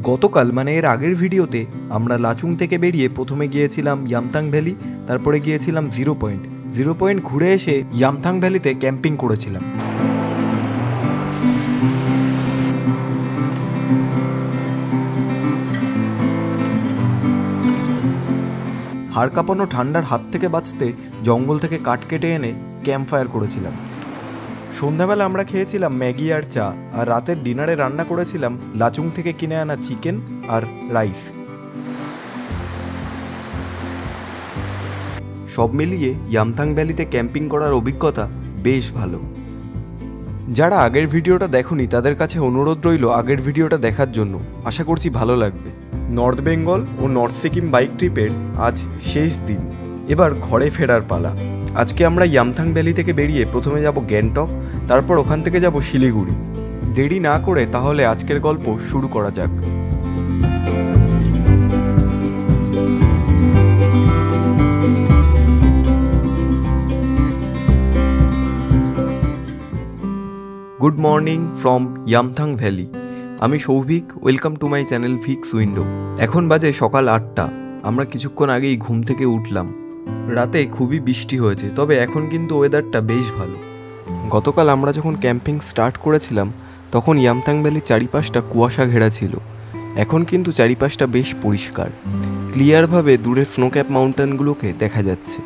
গতকাল মানে এর আগের ভিডিওতে আমরা লাচুং থেকে বেরিয়ে প্রথমে গিয়েছিলাম ইয়ামথাং ভ্যালি, তারপরে গিয়েছিলাম জিরো পয়েন্ট ঘুরে এসে ইয়ামথাং ভ্যালিতে ক্যাম্পিং করেছিলাম। হাড় কাঁপানো ঠান্ডার হাত থেকে বাঁচতে জঙ্গল থেকে কাঠ কেটে এনে ক্যাম্প ফায়ার করেছিলাম। সন্ধ্যাবেলা আমরা খেয়েছিলাম ম্যাগি আর চা, আর রাতের ডিনারে রান্না করেছিলাম লাচুং থেকে কিনে আনা চিকেন আর রাইস। সব মিলিয়ে ইয়ামথাং ভ্যালিতে ক্যাম্পিং করার অভিজ্ঞতা বেশ ভালো। যারা আগের ভিডিওটা দেখোনি তাদের কাছে অনুরোধ রইল আগের ভিডিওটা দেখার জন্য, আশা করছি ভালো লাগবে। নর্থ বেঙ্গল ও নর্থ সিকিম বাইক ট্রিপের আজ শেষ দিন, এবার ঘরে ফেরার পালা। আজকে আমরা ইয়ামথাং ভ্যালি থেকে বেরিয়ে প্রথমে যাব গ্যাংটক, তারপর ওখান থেকে যাব শিলিগুড়ি। দেরি না করে তাহলে আজকের গল্প শুরু করা যাক। Good morning from Yumthang valley. আমি Souvik, welcome to my channel Vicks Window. এখন বাজে সকাল 8টা। আমরা কিছুক্ষণ আগেই ঘুম থেকে উঠলাম। রাতে খুবই বৃষ্টি হয়েছে, তবে এখন কিন্তু ওয়েদারটা বেশ ভালো। গতকাল আমরা যখন ক্যাম্পিং স্টার্ট করেছিলাম তখন ইয়ামথাং ভ্যালির চারিপাশটা কুয়াশা ঘেরা ছিল। এখন কিন্তু চারিপাশটা বেশ পরিষ্কার, ক্লিয়ারভাবে দূরের স্নোক্যাপ মাউন্টেনগুলোকে দেখা যাচ্ছে।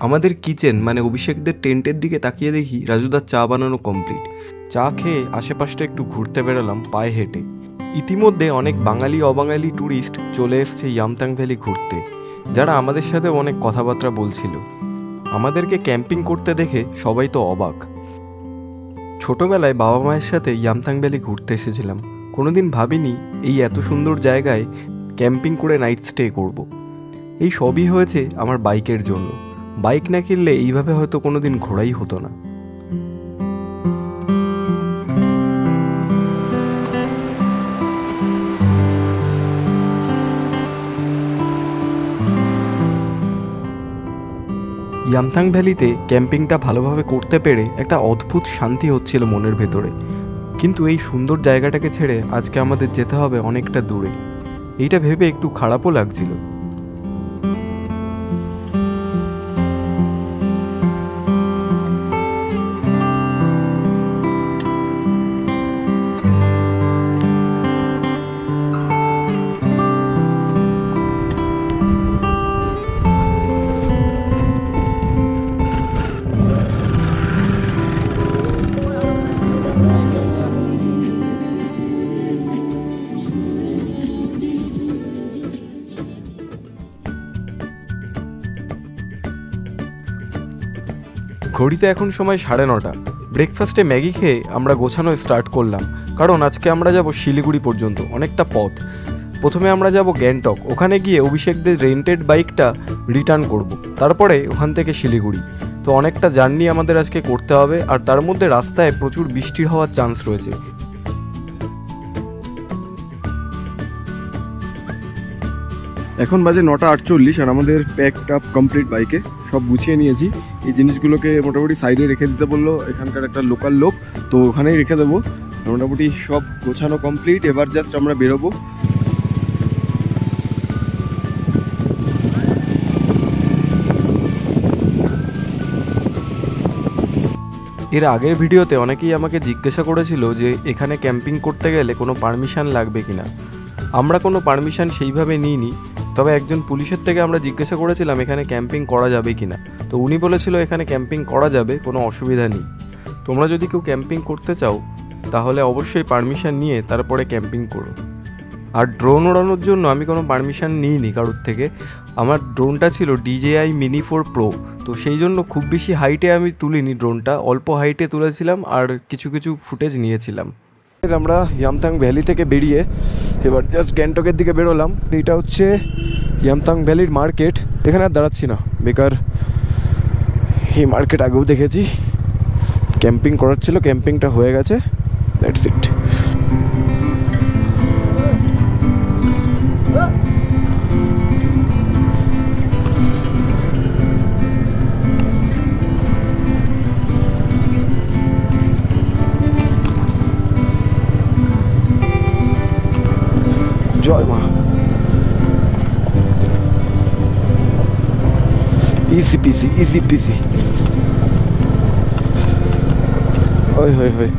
আমাদের কিচেন মানে অভিষেকদের টেন্টের দিকে তাকিয়ে দেখি রাজুদার চা বানানো কমপ্লিট। চা খেয়ে আশেপাশটা একটু ঘুরতে বেরোলাম পায়ে হেঁটে। ইতিমধ্যে অনেক বাঙালি অবাঙালি ট্যুরিস্ট চলে এসছে ইয়ামথাং ভ্যালি ঘুরতে, যারা আমাদের সাথে অনেক কথাবার্তা বলছিল। আমাদেরকে ক্যাম্পিং করতে দেখে সবাই তো অবাক। ছোটবেলায় বাবা মায়ের সাথে ইয়ামথাং ভ্যালি ঘুরতে এসেছিলাম, কোনোদিন ভাবিনি এই এত সুন্দর জায়গায় ক্যাম্পিং করে নাইট স্টে করব। এই সবই হয়েছে আমার বাইকের জন্য। বাইক না কিনলে এইভাবে হয়তো কোনোদিন ঘোরাই হতো না। ইয়ামথাং ভ্যালিতে ক্যাম্পিংটা ভালোভাবে করতে পেরে একটা অদ্ভুত শান্তি হচ্ছিল মনের ভেতরে। কিন্তু এই সুন্দর জায়গাটাকে ছেড়ে আজকে আমাদের যেতে হবে অনেকটা দূরে, এইটা ভেবে একটু খারাপও লাগছিল। ঘড়িতে এখন সময় 9:30। ব্রেকফাস্টে ম্যাগি খেয়ে আমরা গোছানো স্টার্ট করলাম, কারণ আজকে আমরা যাব শিলিগুড়ি পর্যন্ত, অনেকটা পথ। প্রথমে আমরা যাব গ্যাংটক, ওখানে গিয়ে অভিষেকদের রেন্টেড বাইকটা রিটার্ন করব, তারপরে ওখান থেকে শিলিগুড়ি। তো অনেকটা জার্নি আমাদের আজকে করতে হবে, আর তার মধ্যে রাস্তায় প্রচুর বৃষ্টি হওয়ার চান্স রয়েছে। এখন বাজে 9:48 আর আমাদের প্যাকড আপ কমপ্লিট। বাইকে সব গুছিয়ে নিয়েছি। এই জিনিসগুলোকে মোটামুটি সাইডে রেখে দিতে বললো এখানকার একটা লোকাল লোক, তো ওখানেই রেখে দেবো। মোটামুটি সব গোছানো কমপ্লিট, এবার জাস্ট আমরা বেরোবো। এর আগের ভিডিওতে অনেকেই আমাকে জিজ্ঞাসা করেছিল যে এখানে ক্যাম্পিং করতে গেলে কোনো পারমিশন লাগবে কিনা। আমরা কোনো পারমিশন সেইভাবে নিইনি, তবে একজন পুলিশের থেকে আমরা জিজ্ঞাসা করেছিলাম এখানে ক্যাম্পিং করা যাবে কিনা। তো উনি বলেছিল এখানে ক্যাম্পিং করা যাবে, কোনো অসুবিধা নেই। তোমরা যদি কেউ ক্যাম্পিং করতে চাও তাহলে অবশ্যই পারমিশন নিয়ে তারপরে ক্যাম্পিং করো। আর ড্রোন ওড়ানোর জন্য আমি কোনো পারমিশন নিইনি কারোর থেকে। আমার ড্রোনটা ছিল DJI Mini 4 Pro, তো সেই জন্য খুব বেশি হাইটে আমি তুলিনি ড্রোনটা, অল্প হাইটে তুলেছিলাম আর কিছু ফুটেজ নিয়েছিলাম। আমরা ইয়ামথাং ভ্যালি থেকে বেরিয়ে এবার জাস্ট গ্যাংটকের দিকে বেরোলাম। এইটা হচ্ছে ইয়ামথাং ভ্যালির মার্কেট। এখানে আর দাঁড়াচ্ছি না, বেকার। এই মার্কেট আগেও দেখেছি, ক্যাম্পিং করার ছিল, ক্যাম্পিংটা হয়ে গেছে, দ্যাটস ইট। জয় মা। Easy peasy, easy peasy. ওই হই হই।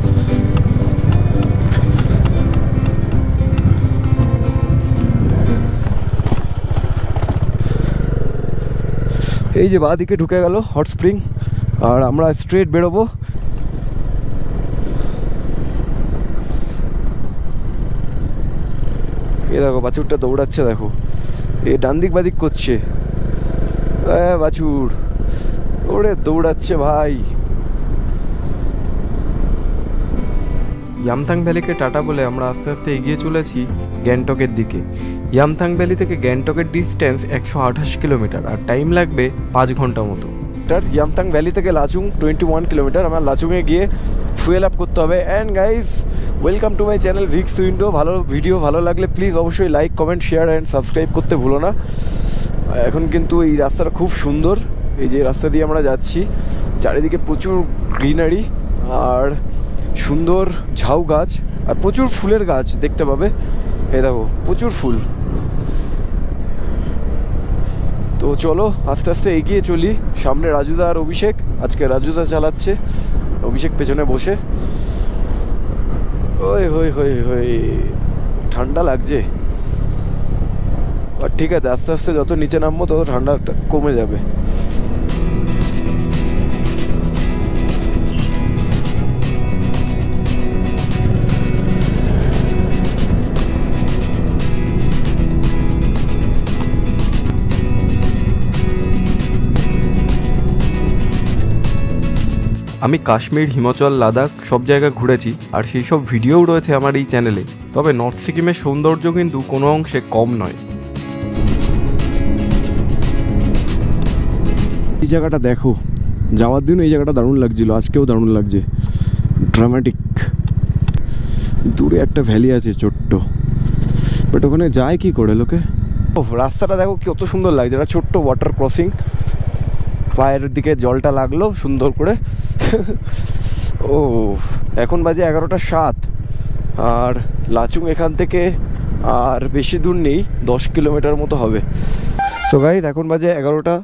এই যে বাঁ দিকে ঢুকে গেল হট স্প্রিং, আর আমরা স্ট্রেট বেরোবো। এ দেখো বাছুরটা দৌড়াচ্ছে, দেখো এ ডান দিক বাদিক করছে। বাছুর ওরে দৌড়াচ্ছে ভাই। ইয়ামথাং ভ্যালিকে টাটা বলে আমরা আস্তে আস্তে এগিয়ে চলেছি গ্যাংটকের দিকে। ইয়ামথাং ভ্যালি থেকে গ্যাংটকের ডিস্টেন্স 128 কিলোমিটার, আর টাইম লাগবে 5 ঘন্টা মতো। ইয়ামথাং ভ্যালি থেকে লাচুং 21 কিলোমিটার। আমার লাচুংয়ে গিয়ে ফুয়েল আপ করতে হবে। And guys, welcome to my channel Vicks window. Video ভালো লাগলে প্লিজ অবশ্যই like, comment, share and subscribe করতে ভুলো না। এখন কিন্তু এই রাস্তাটা খুব সুন্দর। এই যে রাস্তা দিয়ে আমরা যাচ্ছি, চারিদিকে প্রচুর গ্রিনারি আর সুন্দর ঝাউ গাছ আর প্রচুর ফুলের গাছ দেখতে পাবে। এই দেখো প্রচুর ফুল। তো চলো আস্তে আস্তে এগিয়ে চলি। সামনে রাজুদা আর অভিষেক। আজকে রাজুদা চালাচ্ছে, অভিষেক পেছনে বসে। ওই হই হই হই, ঠান্ডা লাগছে। আর ঠিক আছে, আস্তে আস্তে যত নিচে নামবো তত ঠান্ডাটা কমে যাবে। আমি কাশ্মীর, হিমাচল, লাদাখ সব জায়গা ঘুরেছি, আর সেই সব ভিডিওও রয়েছে আমার এই চ্যানেলে। তবে নর্থ সিকিমের সৌন্দর্য কিন্তু কোনো অংশে কম নয়। এই জায়গাটা দেখো, যাওয়ার দিন এই জায়গাটা দারুণ লাগছিল, আজকেও দারুণ লাগছে, ড্রামাটিক। দূরে একটা ভ্যালি আছে ছোট্ট, বাট ওখানে যায় কি করে লোকে। ও রাস্তাটা দেখো কত সুন্দর লাগছে, একটা ছোট্ট ওয়াটার ক্রসিং। পায়ের দিকে জলটা লাগলো সুন্দর করে। ও এখন বাজে 11টা 7, আর লাচুং এখান থেকে আর বেশি দূর নেই, 10 কিলোমিটার মতো হবে। সো গাইস, এখন বাজে 11টা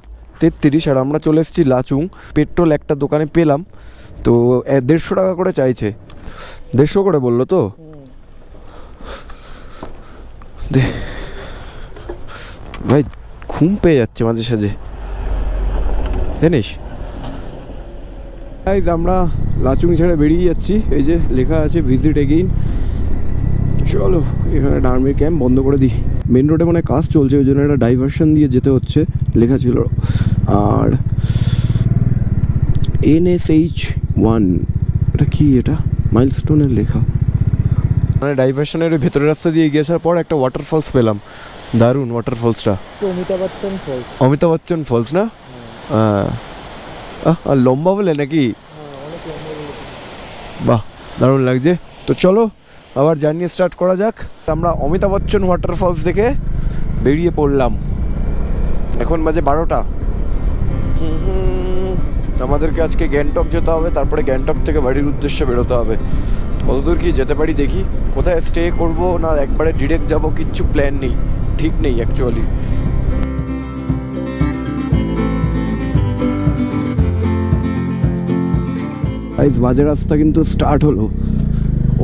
33, আর আমরা চলে এসেছি লাচুং। পেট্রোল একটা দোকানে পেলাম, তো 150 টাকা করে চাইছে। 150 করে বললো তো। ভাই ঘুম পেয়ে যাচ্ছে মাঝে সাঝে, জানিস। গাইস, আমরা লাচুং ছেড়ে বেরিয়ে যাচ্ছি। এই যে লেখা আছে ভিজিট এগেইন। চলো, এখানে একটা আর্মির ক্যাম্প বন্ধ করে দিই। মেন রোডে মানে কাজ চলছে, ওই জন্য একটা ডাইভারশন দিয়ে যেতে হচ্ছে, লেখা ছিল। আর NSH1, এটা কি? এটা মাইলস্টোনের লেখা। মানে ডাইভারশনের ভেতরের রাস্তা দিয়ে এগিয়ে আসার পর একটা ওয়াটারফলস পেলাম, দারুণ ওয়াটারফলসটা। অমিতাভ বচ্চন ফলস। অমিতাভ বচ্চন ফলস না? হ্যাঁ। আর লম্বা বলে নাকি? বাহ, দারুণ লাগছে। তো চলো আবার জার্নি স্টার্ট করা যাক। আমরা অমিতাভ বচ্চন ওয়াটারফলস দেখে বেরিয়ে পড়লাম। এখন বাজে 12টা। আমাদেরকে আজকে গ্যাংটক যেতে হবে, তারপরে গ্যাংটক থেকে বাড়ির উদ্দেশ্যে বেরোতে হবে। কতদূর কি যেতে পারি দেখি। কোথায় স্টে করব না একবারে ডিরেক্ট যাব, কিচ্ছু প্ল্যান নেই, ঠিক নেই অ্যাকচুয়ালি। গাইস, বাজে রাস্তা কিন্তু স্টার্ট হলো।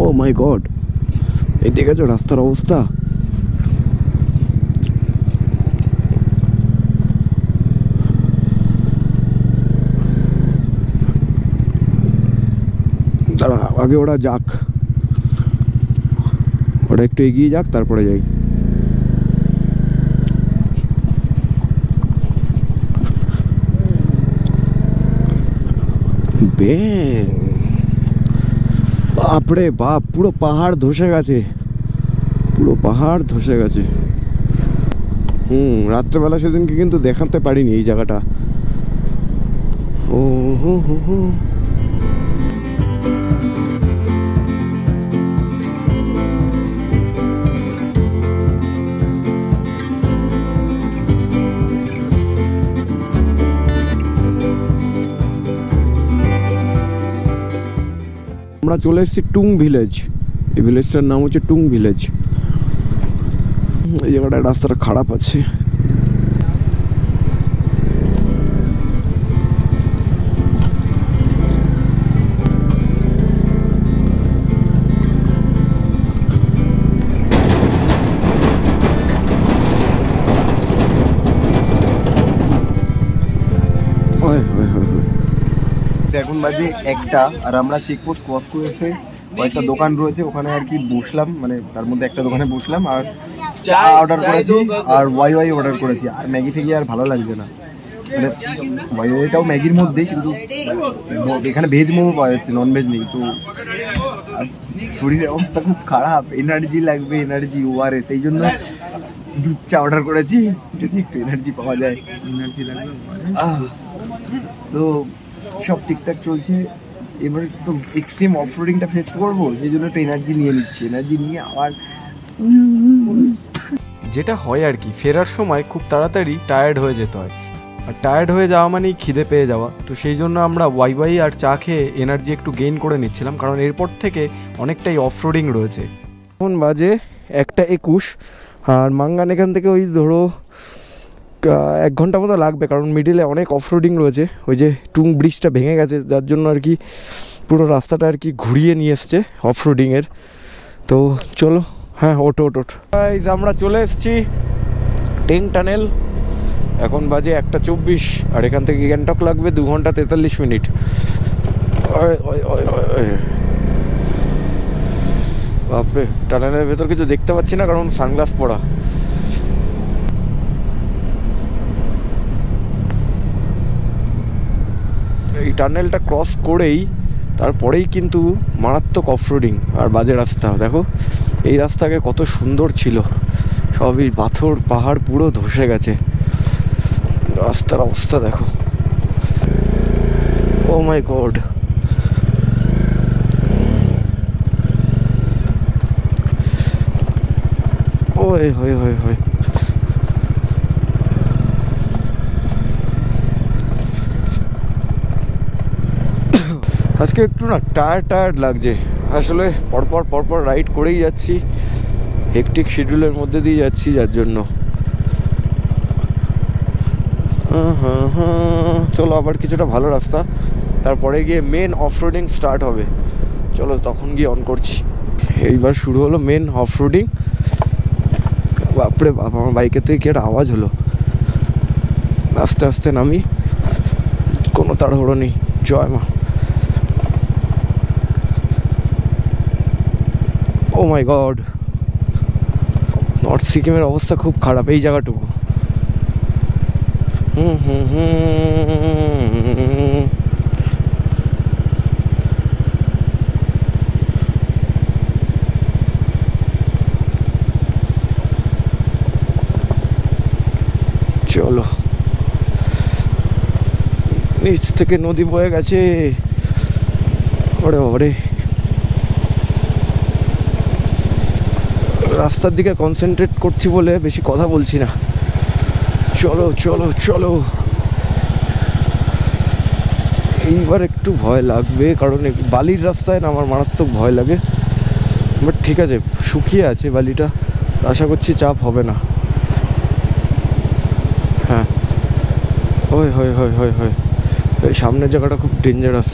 ও মাই গড, এই দেখেছো রাস্তার অবস্থা? দাঁড়া, আগে ওরা যাক, ওরা একটু এগিয়ে যাক, তারপরে যাই। বাপরে বাপ, পুরো পাহাড় ধসে গেছে, পুরো পাহাড় ধসে গেছে। রাত্রেবেলা সেদিনকে কিন্তু দেখাতে পারিনি এই জায়গাটা। ও হো হো হো। আমরা চলে এসেছি টুং ভিলেজ। এই ভিলেজটার নাম হচ্ছে টুং ভিলেজ। এই জায়গাটা রাস্তাটা খারাপ আছে। এখন বাজে 1টা আর আমরা চেকপোস্ট ক্রস করে এসে কয়েকটা দোকান রয়েছে ওখানে আর কি বসলাম, মানে তার মধ্যে একটা দোকানে বসলাম আর চা অর্ডার করেছি আর ওয়াই অর্ডার করেছি। আর ম্যাগি ফেগি আর ভালো লাগছে না, মানে ওয়াইটাও ম্যাগির মধ্যেই, কিন্তু এখানে ভেজ মোমো পাওয়া যাচ্ছে, নন ভেজ নেই। তো শরীরের অবস্থা খুব খারাপ, এনার্জি লাগবে, এনার্জি ওআরএস, এই জন্য দুধ চা অর্ডার করেছি যদি একটু এনার্জি পাওয়া যায়। এনার্জি লাগবে তো সব ঠিকঠাক চলছে। এবারে তো এক্সট্রিম অফরোডিংটা ফেস করবো, সেই জন্য একটু এনার্জি নিয়ে নিচ্ছি, এনার্জি নিয়ে আবার যেটা হয় আর কি, ফেরার সময় খুব তাড়াতাড়ি টায়ার্ড হয়ে যেতে হয়, আর টায়ার্ড হয়ে যাওয়া মানেই খিদে পেয়ে যাওয়া। তো সেই জন্য আমরা ওয়াই আর চা খেয়ে এনার্জি একটু গেইন করে নিচ্ছিলাম, কারণ এরপর থেকে অনেকটাই অফরোডিং রয়েছে। এখন বাজে 1:21 আর মাঙ্গান এখান থেকে ওই ধরো 1 ঘন্টা মতো লাগবে, কারণ মিডিলে অনেক অফরোডিং রয়েছে। ওই যে টুং ব্রিজটা ভেঙে গেছে, যার জন্য আর কি পুরো রাস্তাটা আর কি ঘুরিয়ে নিয়ে এসছে অফরোডিংয়ের। তো চলো, হ্যাঁ ওটো আমরা চলে এসেছি টেং টানেল। এখন বাজে 1:24 আর এখান থেকে গ্যাংটক লাগবে 2 ঘন্টা 43 মিনিট। বাপরে, টানেলের ভেতর কিছু দেখতে পাচ্ছি না কারণ সানগ্লাস পরা। এই টানেলটা ক্রস করেই তারপরেই কিন্তু মারাত্মক অফরোডিং আর বাজে রাস্তা। দেখো এই রাস্তাকে কত সুন্দর ছিল, সবই পাথর পাহাড় পুরো ধসে গেছে। রাস্তার অবস্থা দেখো, ও মাই গড। ওই হয় হয় হয় আজকে একটু না টায়ার্ড লাগছে আসলে, পরপর রাইড করেই যাচ্ছি, হেকটিক শিডিউলের মধ্যে দিয়ে যাচ্ছি, যার জন্য। চলো আবার কিছুটা ভালো রাস্তা, তারপরে গিয়ে মেন অফরোডিং স্টার্ট হবে। চলো তখন গিয়ে অন করছি। এইবার শুরু হলো মেন অফরোডিং। বাপরে বাপ, আমার বাইকের থেকে কি একটা আওয়াজ হলো। আস্তে আস্তে নামি, কোনো তাড়াহুড়ো নেই। জয় মা। ও মাই গড, নর্থ সিকিমের অবস্থা খুব খারাপ এই জায়গাটুকু। চলো, নিচ থেকে নদী বয়ে গেছে। ওরে ওরে, রাস্তার দিকে কনসেন্ট্রেট করছি বলে বেশি কথা বলছি না। চলো চলো চলো। এইবার একটু ভয় লাগবে, কারণ বালির রাস্তায় না আমার মারাত্মক ভয় লাগে, বাট ঠিক আছে, শুকিয়ে আছে বালিটা, আশা করছি চাপ হবে না। হ্যাঁ, হয় হয় হয় হয় হয়, এই সামনের জায়গাটা খুব ডেঞ্জারাস।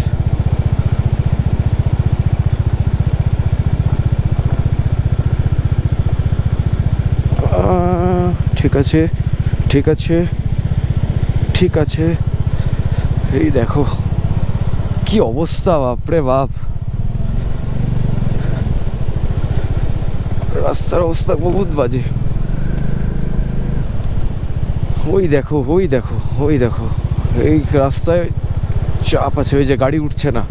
ঠিক আছে ঠিক আছে ঠিক আছে। এই দেখো কি অবস্থা, বাপরে বাপ, রাস্তার অবস্থা বহুত বাজে। ওই দেখো ওই দেখো ওই দেখো, এই রাস্তায় চাপ আছে, ওই যে গাড়ি উঠছে না।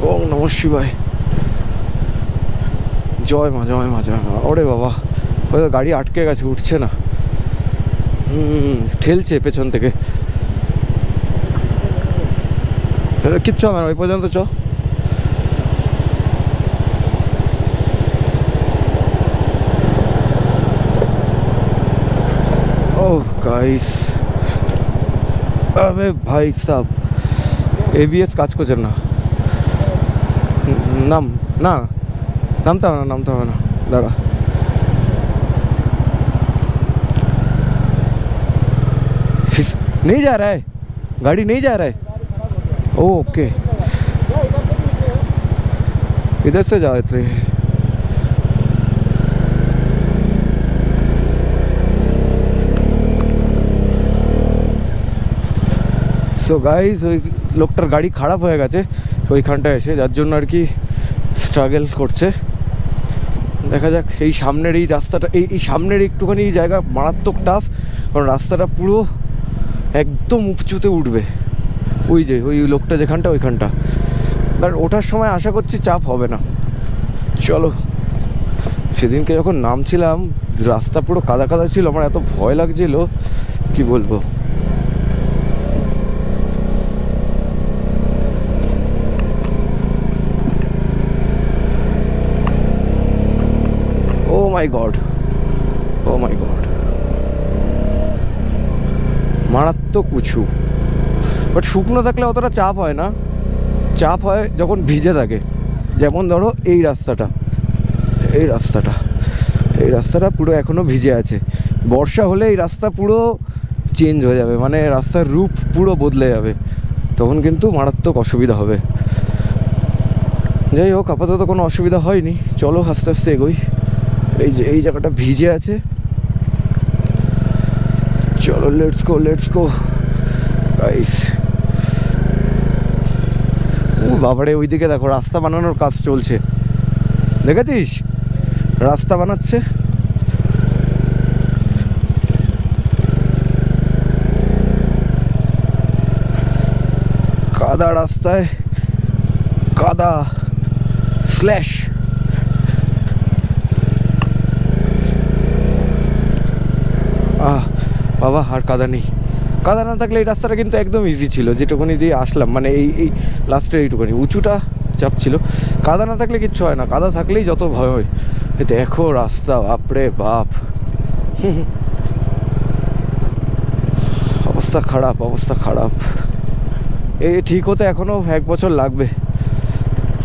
ওম নমঃ শিবায়, জয় মা জয় মা জয় মা। ওরে বাবা, ওই গাড়ি আটকে গেছে, উঠছে না। ঠেলছে পেছন থেকে। কিচ্ছু হবে না, ওই পর্যন্ত চ। ओह गाइस, अबे भाई साहब, एबीएस কাজ করছে না। नाम ना नामता है ना दाड़ा नहीं जा रहा है, गाड़ी नहीं जा रहा है। ओके इधर से जाते हैं। সো গাইজ ওই লোকটার গাড়ি খারাপ হয়ে গেছে ওইখানটায় এসে, যার জন্য আর কি স্ট্রাগল করছে। দেখা যাক এই সামনের এই রাস্তাটা, এই সামনের একটুখানি এই জায়গা মারাত্মক টাফ, কারণ রাস্তাটা পুরো একদম উঁচুতে উঠবে। ওই যে ওই লোকটা যেখানটা ওইখানটা, আর ওঠার সময় আশা করছি চাপ হবে না। চলো, সেদিনকে যখন নামছিলাম রাস্তা পুরো কাদা কাদা ছিল, আমার এত ভয় লাগছিল কি বলবো। ও my god, O my god, মারাত্মক উঁচু। বাট শুকনো থাকলে অতটা চাপ হয় না, চাপ হয় যখন ভিজে থাকে। যেমন ধরো এই রাস্তাটা, এই রাস্তাটা পুরো এখনও ভিজে আছে। বর্ষা হলে এই রাস্তা পুরো চেঞ্জ হয়ে যাবে, মানে রাস্তার রূপ পুরো বদলে যাবে, তখন কিন্তু মারাত্মক অসুবিধা হবে। যাই হোক, আপাতত কোনো অসুবিধা হয়নি। চলো আস্তে আস্তে এগোই। এই যে এই জায়গাটা ভিজে আছে, চলো লেটস গো গাইস। ও বাবারে, ওইদিকে দেখো রাস্তা বানানোর কাজ চলছে, দেখেছিস? রাস্তা বানাচ্ছে। কাদা রাস্তায় কাদা স্ল্যাশ। বাবা আর কাদা নেই। কাদা না থাকলে এই রাস্তাটা কিন্তু একদম ইজি ছিল, যেটুকুনি দিয়ে আসলাম, মানে এই লাস্টের এইটুকুনি উঁচুটা চাপ ছিল। কাদা না থাকলে কিচ্ছু হয় না, কাদা থাকলেই যত ভয় হয়। দেখো রাস্তা, বাপরে বাপ, অবস্থা খারাপ। এই ঠিক হতে এখনও 1 বছর লাগবে।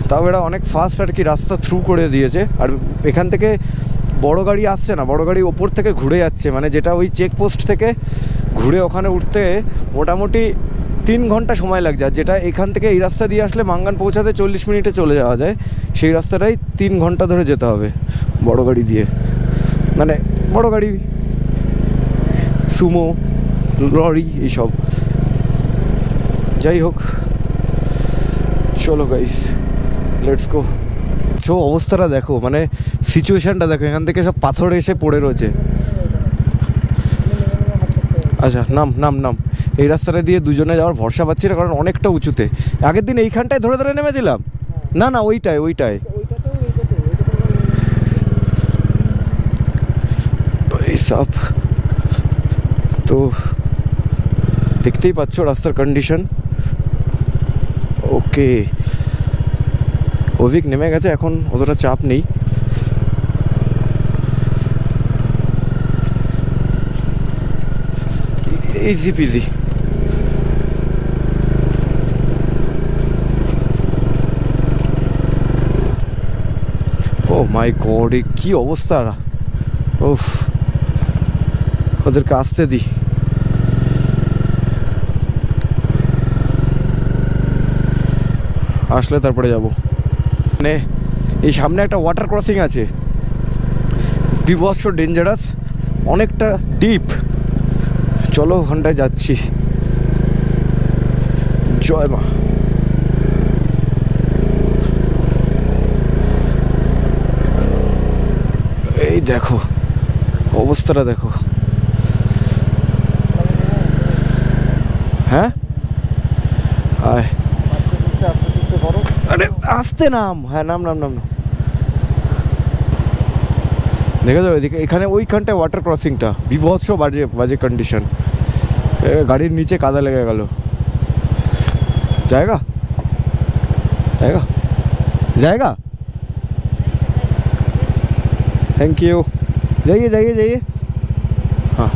তাও এরা অনেক ফাস্ট আর কি রাস্তা থ্রু করে দিয়েছে। আর এখান থেকে বড় গাড়ি আসছে না, বড় গাড়ি ওপর থেকে ঘুরে যাচ্ছে, মানে যেটা ওই চেকপোস্ট থেকে ঘুরে ওখানে উঠতে মোটামুটি 3 ঘন্টা সময় লাগছে। আর যেটা এখান থেকে এই রাস্তা দিয়ে আসলে মাঙ্গান পৌঁছাতে 40 মিনিটে চলে যাওয়া যায়, সেই রাস্তাটাই 3 ঘন্টা ধরে যেতে হবে বড় গাড়ি দিয়ে। মানে বড় গাড়ি, সুমো, লরি, এইসব। যাই হোক, চলো গাইস লেটস গো। অবস্থাটা দেখো, মানে সিচুয়েশনটা দেখো, এখান থেকে সব পাথর এসে পড়ে রয়েছে। আচ্ছা নাম এই রাস্তাটা দিয়ে দুজনে যাওয়ার ভরসা পাচ্ছি না, কারণ অনেকটা উঁচুতে। আগের দিন এইখানটায় ধরে নেমেছিলাম। না ওইটায় সব তো দেখতেই পাচ্ছ রাস্তার কন্ডিশন। ওকে, অভিক নেমে গেছে, এখন অতটা চাপ নেই। Easy peasy. Oh my god, কি অবস্থা! ওফ, ওদেরকে আসতে দিই। আসলে তারপরে যাব। মানে এই সামনে একটা ওয়াটার ক্রসিং আছে, বিভৎস ডেঞ্জারাস, অনেকটা ডিপ। চলো ওখানটায় যাচ্ছি। জয় মা। এই দেখো অবস্থাটা দেখো। হ্যাঁ, আয়, আরে আসতে নাম। হ্যাঁ নাম। দেখে যাও এদিকে, এখানে ওইখানটায় ওয়াটার ক্রসিংটা বিভৎস বাজে কন্ডিশন। গাড়ির নিচে কাদা লেগে গেল। जाएगा थैंक यू। जाइए। हाँ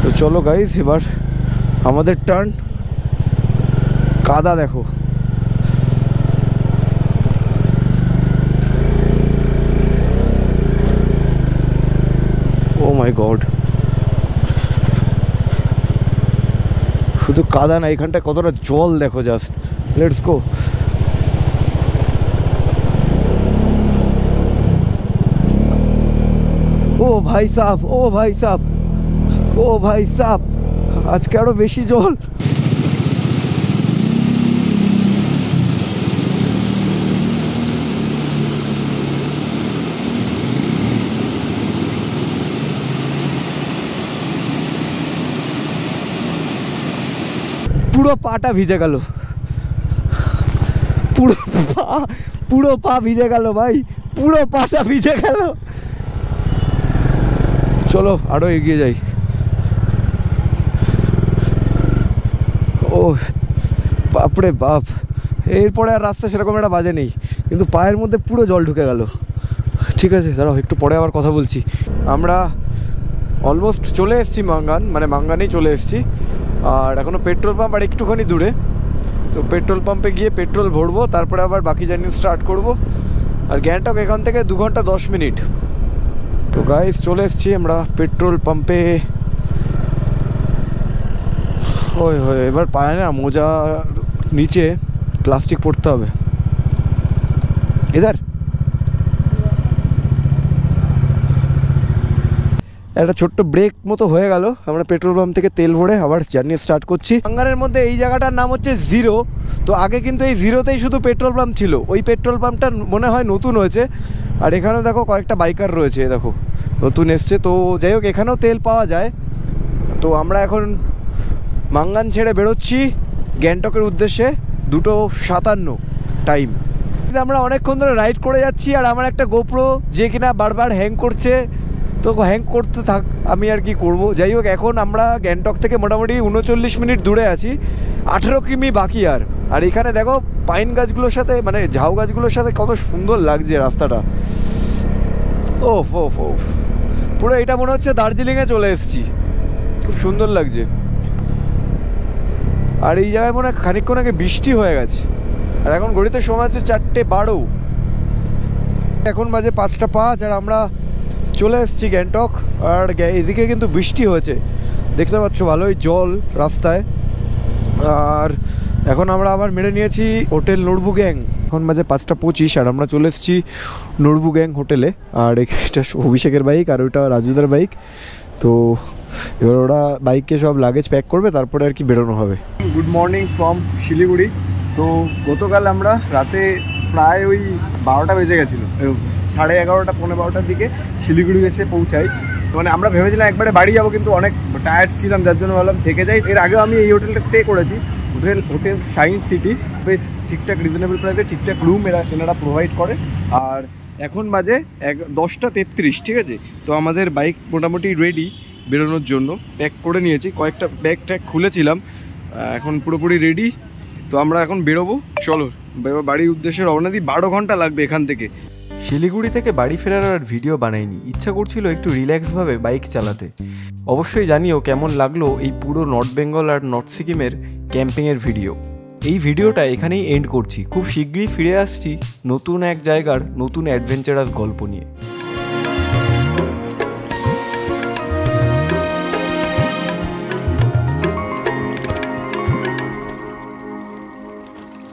तो चलो गाइस, এবার আমাদের টার্ন। কাদা দেখো, মাই গড, শুধু কাদা না, এখানটায় কতটা জল দেখো, জাস্ট লেটস গো। ও ভাই সাহেব, ও ভাই সাহেব, ও ভাই সাহেব, আজকে আরো বেশি জল। পুরো পাটা ভিজে গেল, পুরো পা ভিজে গেল ভাই, পুরো পাটা ভিজে গেল। চলো আরো এগিয়ে যাই। ও বাপরে বাপ, এরপরে আর রাস্তা সেরকম একটা বাজে নেই, কিন্তু পায়ের মধ্যে পুরো জল ঢুকে গেল। ঠিক আছে, দাঁড়াও, একটু পরে আবার কথা বলছি। আমরা অলমোস্ট চলে এসেছি মাঙ্গান, মানে মাঙ্গানেই চলে এসেছি। আর এখনও পেট্রোল পাম্প আর একটুখানি দূরে, তো পেট্রোল পাম্পে গিয়ে পেট্রোল ভরবো, তারপরে আবার বাকি জার্নি স্টার্ট করব। আর গ্যাংটক এখান থেকে 2 ঘন্টা 10 মিনিট। তো গাইস চলে এসেছি আমরা পেট্রোল পাম্পে। ওই হয়, এবার পায় না, মোজা নিচে প্লাস্টিক পড়তে হবে। এদার একটা ছোট্ট ব্রেক মতো হয়ে গেল, আমরা পেট্রোল পাম্প থেকে তেল ভরে আবার জার্নি স্টার্ট করছি। বাঙ্গানের মধ্যে এই জায়গাটার নাম হচ্ছে জিরো। তো আগে কিন্তু এই জিরোতেই শুধু পেট্রোল পাম্প ছিল, ওই পেট্রোল পাম্পটা মনে হয় নতুন হয়েছে। আর এখানেও দেখো কয়েকটা বাইকার রয়েছে, দেখো নতুন এসছে। তো যাই হোক, এখানেও তেল পাওয়া যায়। তো আমরা এখন মাঙ্গান ছেড়ে বেরোচ্ছি গ্যাংটকের উদ্দেশ্যে, 2:57 টাইম। আমরা অনেকক্ষণ ধরে রাইড করে যাচ্ছি, আর আমার একটা গোপ্রো যে কিনা বারবার হ্যাং করছে, তো হ্যাং করতে থাক, আমি আর কি করব। যাই হোক, এখন আমরা গ্যাংটক থেকে মোটামুটি 39 মিনিট দূরে আছি, 18 কিমি বাকি। আর এখানে দেখো পাইন গাছগুলোর সাথে, মানে ঝাউ গাছগুলোর সাথে কত সুন্দর লাগছে রাস্তাটা। ওফ ওফ ওফ, পুরো এটা মনে হচ্ছে দার্জিলিংয়ে চলে এসেছি, খুব সুন্দর লাগছে। আর এই জায়গায় মনে হয় খানিকক্ষণ আগে বৃষ্টি হয়ে গেছে। আর এখন ঘড়িতে সময় হচ্ছে 4:12, এখন বাজে 5:05। আর আমরা চলে এসেছি গ্যাংটক। আর এদিকে কিন্তু বৃষ্টি হয়েছে, দেখতে পাচ্ছ ভালোই জল রাস্তায়। আর এখন আমরা আবার মেরে নিয়েছি হোটেল নোরবুগ্যাং। এখন বাজে 5:25, আর আমরা চলে এসেছি নোরবুগ্যাং হোটেলে। আর এটা অভিষেকের বাইক, আর ওইটা রাজুদার বাইক। তো এবার ওরা বাইকে সব লাগেজ প্যাক করবে, তারপরে আর কি বেরোনো হবে। Good morning from Siliguri. তো গতকাল আমরা রাতে প্রায় ওই 12টা বেজে গেছিলো, 11:30 পৌনে 12টার দিকে শিলিগুড়ি এসে পৌঁছাই। মানে আমরা ভেবেছিলাম একবারে বাড়ি যাবো, কিন্তু অনেক টায়ার্ড ছিলাম, যার জন্য ভাবলাম থেকে যাই। এর আগেও আমি এই হোটেলটা স্টে করেছি, হোটেল শাইন সিটি। বেশ ঠিকঠাক রিজনেবল প্রাইসে ঠিকঠাক রুম এনারা প্রোভাইড করে। আর এখন বাজে 10:33, ঠিক আছে। তো আমাদের বাইক মোটামুটি রেডি বেরোনোর জন্য, প্যাক করে নিয়েছি, কয়েকটা ব্যাগ ট্যাগ খুলেছিলাম, এখন পুরোপুরি রেডি। তো আমরা এখন বেরোবো, চলো বাড়ির উদ্দেশ্যে রওনা দিই। 12 ঘন্টা লাগবে এখান থেকে। শিলিগুড়ি থেকে বাড়ি ফেরার আর ভিডিও বানাইনি, ইচ্ছা করছিল একটু রিল্যাক্সভাবে বাইক চালাতে। অবশ্যই জানিও কেমন লাগলো এই পুরো নর্থ বেঙ্গল আর নর্থ সিকিমের ক্যাম্পিংয়ের ভিডিও। এই ভিডিওটা এখানেই এন্ড করছি, খুব শীঘ্রই ফিরে আসছি নতুন এক জায়গার নতুন অ্যাডভেঞ্চারাস গল্প নিয়ে।